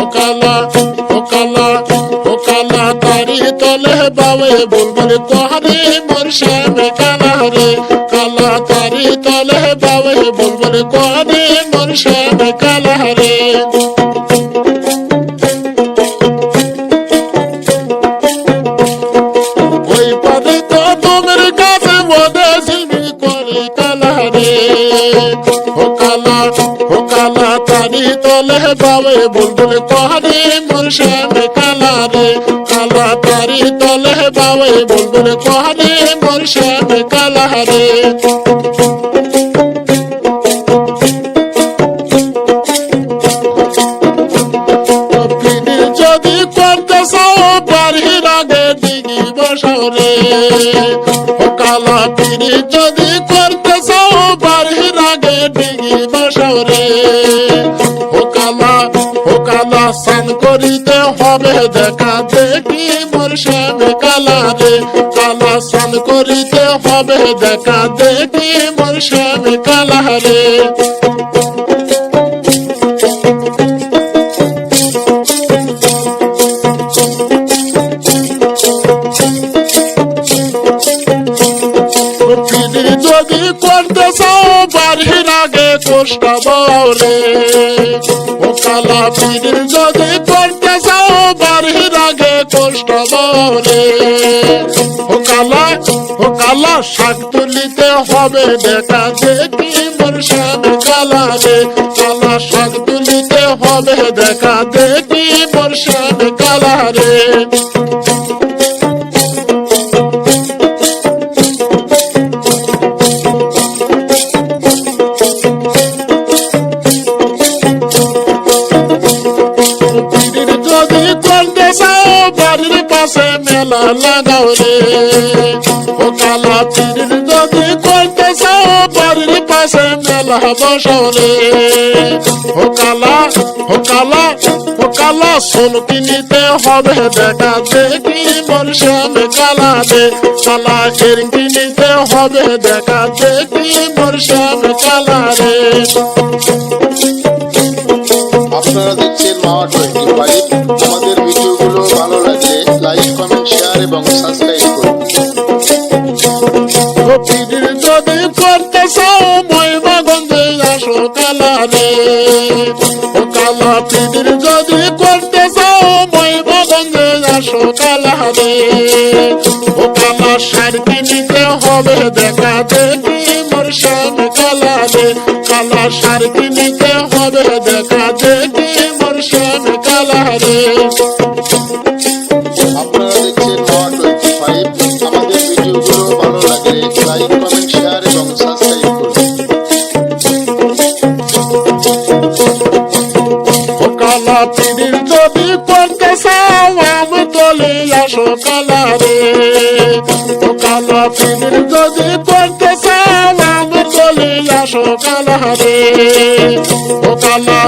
ওকালা ওকালা ওকালা তারি তলে বাবে বুলবুল কোহারে মোর শ্যামে কালা রে কালা তারি তলে বাবে বুলবুল কোহারে মোর শ্যামে কালা রে ওই পারে তো তোমার কাছে মনে ঝিলমিল করে কালা রে ওকালা ওকালা তারি তলে বাবে বুলবুল কোহারে মোর শ্যামে কালা রে কালা তারি তলে বাবে বুলবুল কোহারে মোর শ্যামে কালা রে যদি করতে চাও বাড়ির আগে দিঘি বসাও রে ওকালা পিড়ি যদি করতে চাও বাড়ির আগে দিঘি বসাও রে ওকালা ওকালা স্নান করিতে হবে দেখা দেখি মোর শ্যামে কালা রে কালা স্নান করিতে হবে দেখা দেখি মোর শ্যামে কালা রে যদি করতে চাও বাড়ির আগে কষ্ট বরে ওকালা পীর যদি করতে চাও বাড়ির আগে কষ্ট বরে ওকালা ওকালা শাক তুলিতে হবে দেখা দেখি মোর শ্যামে কালা রে কালা শাক তুলিতে হবে দেখা দেখি মোর শ্যামে কালা রে বাড়ির পাশে মেলা লাগাও রে ওকালা পীর যদি করতে চাও বাড়ির পাশে মেলা বসাও রে ওকালা ওকালা ওকালা সোন কিনিতে হবে দেখা দেখি মোর শ্যামে কালা রে কালা এর কিনিতে হবে দেখা দেখি মোর শ্যামে কালা রে আপনারা দেখছেন মাওয়া 25। আমাদের ভিডিওগুলো ভালো লাগলে লাইক কমেন্ট শেয়ার এবং সাবস্ক্রাইব করুন। পীর যদি করতে চাও মহিমাগঞ্জে আসো কালা রে ওকালা পীর যদি করতে চাও মহিমাগঞ্জে আসো কালা রে ওকালা সার কিনিতে হবে দেখা দেখি মোর শ্যামে কালা রে কালা সার কিনিতে হবে দেখা দেখি মোর শ্যামে কালা রে আপনারা দেখছেন মাওয়া 25। আমাদের ভিডিওগুলো ভালো লাগলে লাইক কমেন্ট শেয়ার এবং সাবস্ক্রাইব করুন। ওকালা পীর যদি করতে চাও আমি তলে আসো কালা রে ওকালা পীর যদি করতে চাও আমি তলে আসো কালা রে ওকালা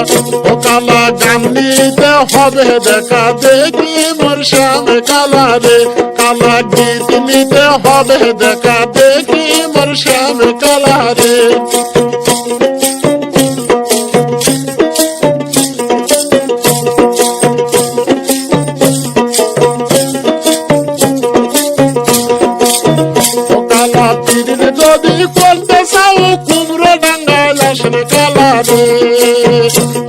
ওকালা গান নিতে হবে দেখা দেখি মোর শ্যামে কালা রে কালা গীত নিতে হবে দেখা দেখি মোর শ্যামে কালা রে ওকালা পীর যদি করতে চাও কুমড়ো ডাঙ্গাল আসবে কালা রে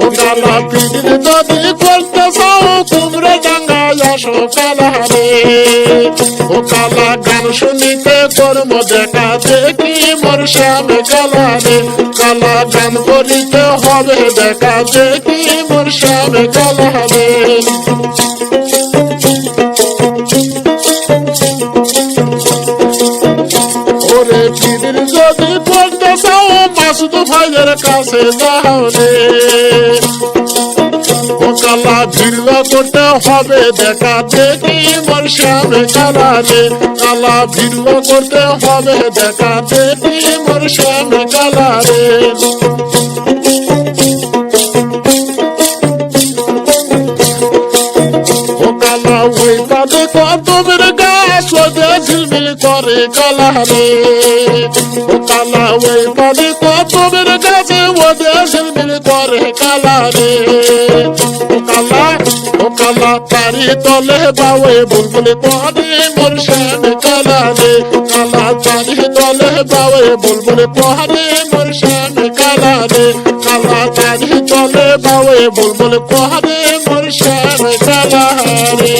ওকালা পীর যদি করতে চাও কুমড়ো ডাঙ্গাল আসো কালা রে ওকালা গান শুনিতে কর্ম দেখা দেখি মোর শ্যামে কালা রে কালা গান করিতে হবে দেখা দেখি মোর শ্যামে কালা রে ওরে পীর যদি করতে চাও মাসুদ ভাইয়ের কাছে যাও রে ওকালা ভিড় করতে হবে দেখা দেখি মোর শ্যামে কালা রে কালা ভিড় করতে হবে দেখা দেখি মোর শ্যামে কালা রে ওকালা ওই পাদে কত মেরে গাছ ঝিলমিল করে কালা রে ওকালা ওই পাদে কত মেরে গাছে ওদে ঝিলমিল করে কালা রে ও কালা তারি তলে বাউে বুলবুলি পরে মোর শ্যামে কালা রে কালা তারি তলে বাউে বুলবুলি পরে মোর শ্যামে কালা রে কালা তারি তলে বাউে বুলবুলি পরে মোর শ্যামে কালা রে।